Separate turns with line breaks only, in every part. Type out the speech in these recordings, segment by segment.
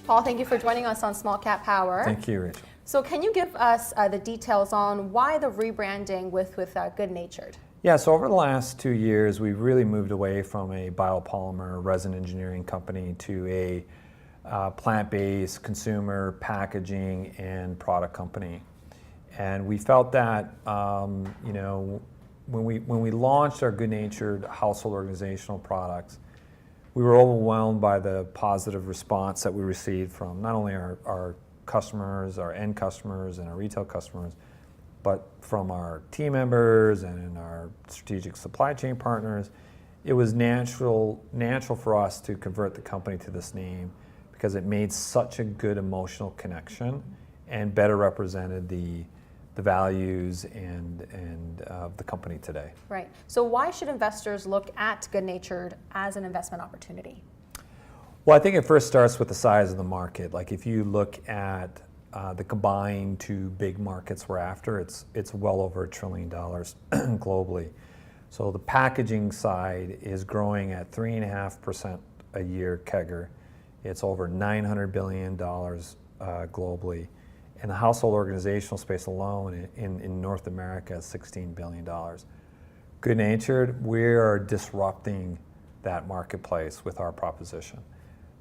Paul, thank you for joining us on SmallCapPower.
Thank you, Rachel.
So can you give us the details on why the rebranding with Good Natured?
Yeah, so over the last 2 years, we've really moved away from a biopolymer resin engineering company to a plant-based consumer packaging and product company. And we felt that, when we launched our Good Natured household organizational products, we were overwhelmed by the positive response that we received from not only our customers, our end customers, and our retail customers, but from our team members and our strategic supply chain partners. It was natural for us to convert the company to this name because it made such a good emotional connection and better represented the values and of the company today.
Right. So why should investors look at Good Natured as an investment opportunity?
Well, I think it first starts with the size of the market. Like if you look at the combined two big markets we're after, it's well over $1 trillion globally. So the packaging side is growing at 3.5% a year CAGR. It's over $900 billion globally. And the household organizational space alone in North America is $16 billion. Good Natured, we are disrupting that marketplace with our proposition.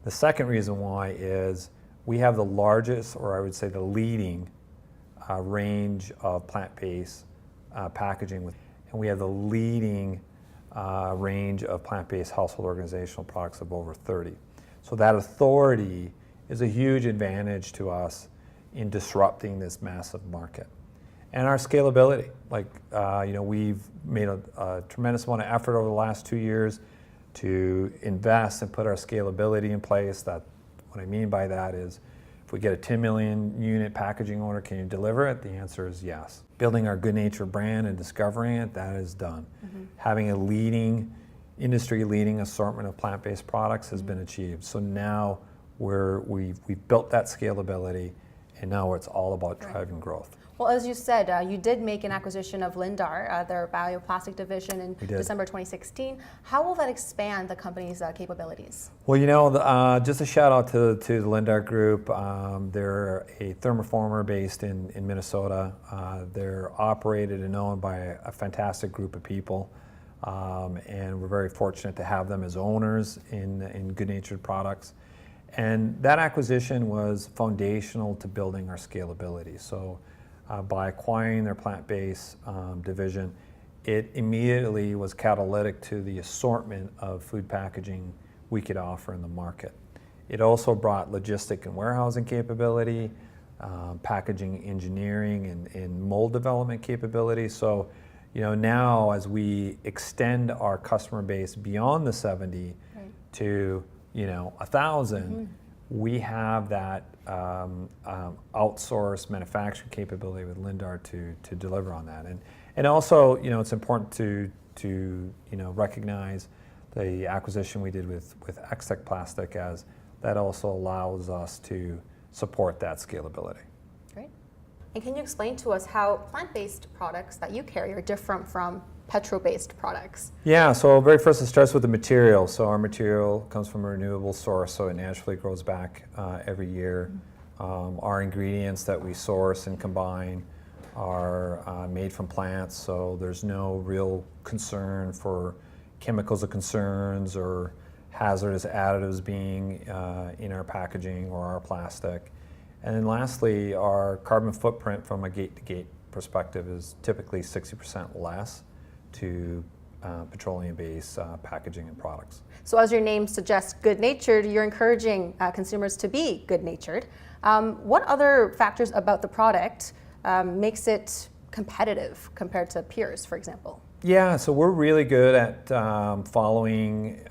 The second reason why is we have the largest, or I would say the leading, range of plant-based packaging, and we have the leading range of plant-based household organizational products of over 30. So that authority is a huge advantage to us in disrupting this massive market. And our scalability, we've made a tremendous amount of effort over the last 2 years to invest and put our scalability in place. That, what I mean by that is, if we get a 10 million unit packaging order, can you deliver it? The answer is yes. Building our Good Natured brand and discovering it, that is done. Having a industry leading assortment of plant-based products has been achieved. So now we've built that scalability, and now it's all about driving growth.
Well, as you said, you did make an acquisition of Lindar, their bioplastic division, in December 2016. How will that expand the company's capabilities?
Well, just a shout out to the Lindar Group. They're a thermoformer based in Minnesota. They're operated and owned by a fantastic group of people. And we're very fortunate to have them as owners in Good Natured Products. And that acquisition was foundational to building our scalability. So by acquiring their plant-based division, it immediately was catalytic to the assortment of food packaging we could offer in the market. It also brought logistic and warehousing capability, packaging engineering and mold development capability. So now as we extend our customer base beyond the 70 to 1,000, we have that outsourced manufacturing capability with Lindar to deliver on that. And also, it's important to recognize the acquisition we did with X-Tech Plastic, as that also allows us to support that scalability.
Great. And can you explain to us how plant-based products that you carry are different from petro-based products?
Yeah, so very first it starts with the material. So our material comes from a renewable source, so it naturally grows back every year. Our ingredients that we source and combine are made from plants, so there's no real concern for chemicals of concerns or hazardous additives being in our packaging or our plastic. And then lastly, our carbon footprint from a gate-to-gate perspective is typically 60% less to petroleum-based packaging and products.
So as your name suggests, Good Natured, you're encouraging consumers to be good natured. What other factors about the product makes it competitive compared to peers, for example?
Yeah, so we're really good at following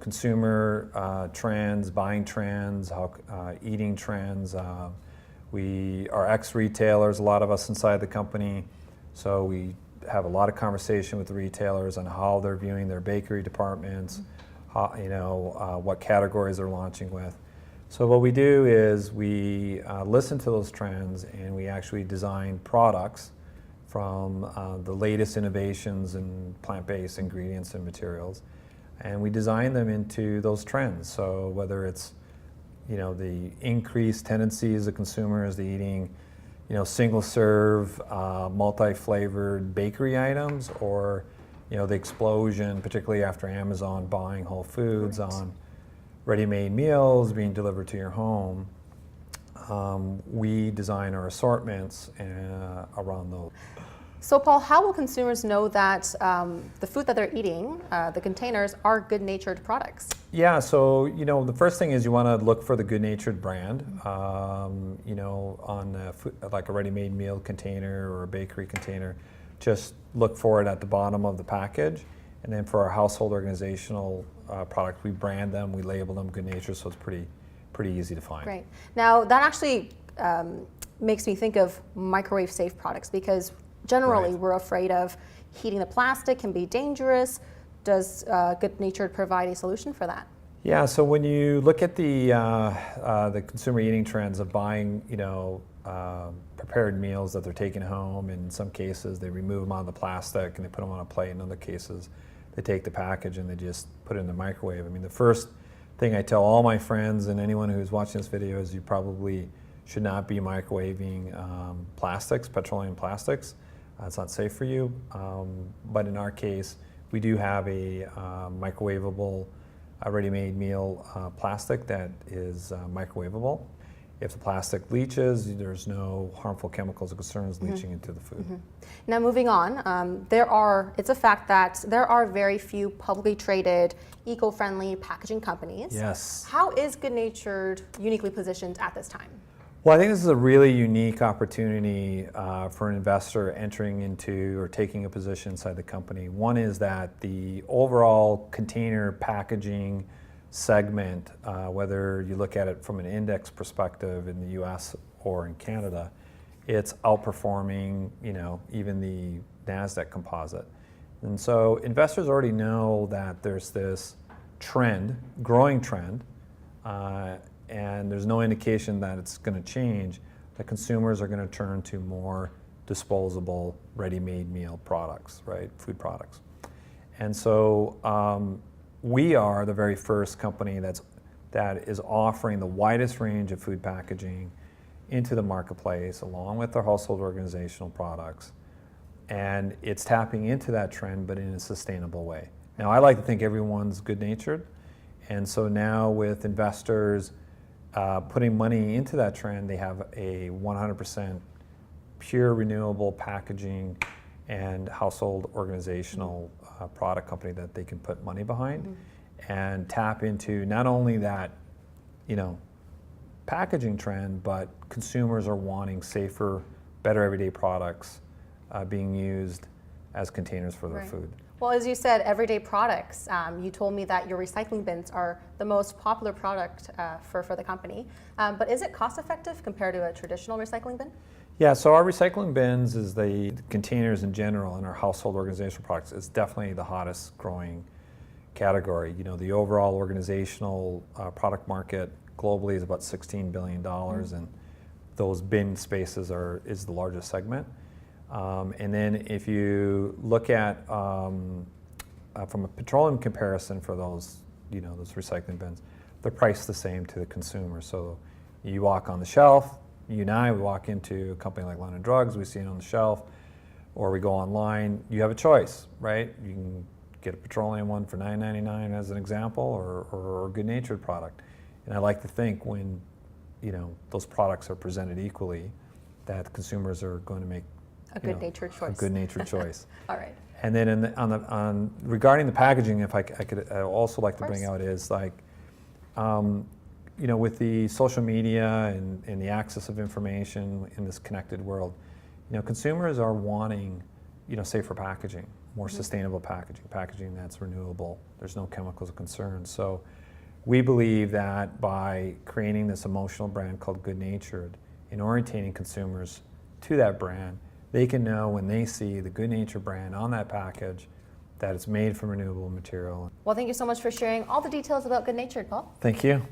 consumer trends, buying trends, eating trends. We are ex-retailers, a lot of us inside the company, so we have a lot of conversation with the retailers on how they're viewing their bakery departments, what categories they're launching with. So what we do is we listen to those trends, and we actually design products from the latest innovations in plant-based ingredients and materials, and we design them into those trends. So whether it's the increased tendencies of consumers to eating, single serve, multi-flavored bakery items, or, the explosion, particularly after Amazon buying Whole Foods,
Right.
on ready-made meals being delivered to your home. We design our assortments around those.
So Paul, how will consumers know that the food that they're eating, the containers, are good-natured products?
Yeah, so the first thing is you want to look for the good-natured brand. On like a ready-made meal container or a bakery container, just look for it at the bottom of the package. And then for our household organizational products, we brand them, we label them good-natured, so it's pretty easy to find.
Great. Now that actually makes me think of microwave-safe products, because generally
Right.
we're afraid of heating the plastic can be dangerous. Does Good Natured provide a solution for that?
Yeah, so when you look at the consumer eating trends of buying, prepared meals that they're taking home, in some cases they remove them out of the plastic and they put them on a plate. In other cases, they take the package and they just put it in the microwave. I mean, the first thing I tell all my friends and anyone who's watching this video is you probably should not be microwaving plastics, petroleum plastics. It's not safe for you. But in our case, we do have a microwavable ready-made meal plastic that is microwavable. If the plastic leaches, there's no harmful chemicals or concerns leaching into the food.
Now moving on, it's a fact that there are very few publicly traded eco-friendly packaging companies.
Yes.
How is Good Natured uniquely positioned at this time?
Well, I think this is a really unique opportunity for an investor entering into or taking a position inside the company. One is that the overall container packaging segment, whether you look at it from an index perspective in the US or in Canada, it's outperforming, even the NASDAQ composite. And so investors already know that there's this trend, growing trend, and there's no indication that it's going to change, that consumers are going to turn to more disposable, ready-made meal products, right? Food products. And so we are the very first company that is offering the widest range of food packaging into the marketplace, along with our household organizational products. And it's tapping into that trend, but in a sustainable way. Now, I like to think everyone's good-natured. And so now with investors putting money into that trend, they have a 100% pure renewable packaging and household organizational product company that they can put money behind and tap into not only that, packaging trend, but consumers are wanting safer, better everyday products being used as containers for their food.
Well, as you said, everyday products. You told me that your recycling bins are the most popular product for the company. But is it cost effective compared to a traditional recycling bin?
Yeah, so our recycling bins is the containers in general, and our household organizational products is definitely the hottest growing category. The overall organizational product market globally is about $16 billion, and those bin spaces is the largest segment. And then if you look at from a petroleum comparison for those recycling bins, they're priced the same to the consumer. So you walk on the shelf, you and I, we walk into a company like London Drugs, we see it on the shelf, or we go online, you have a choice, right? You can get a petroleum one for $9.99 as an example, or a good-natured product. And I like to think when those products are presented equally, that consumers are going to make
a good-natured choice.
A good-natured choice.
All right.
And then regarding the packaging, if I could also like to bring out is like, with the social media and the access of information in this connected world, consumers are wanting, safer packaging, more sustainable packaging that's renewable. There's no chemicals of concern. So we believe that by creating this emotional brand called Good Natured and orientating consumers to that brand, they can know when they see the Good Natured brand on that package that it's made from renewable material.
Well, thank you so much for sharing all the details about Good Natured, Paul.
Thank you.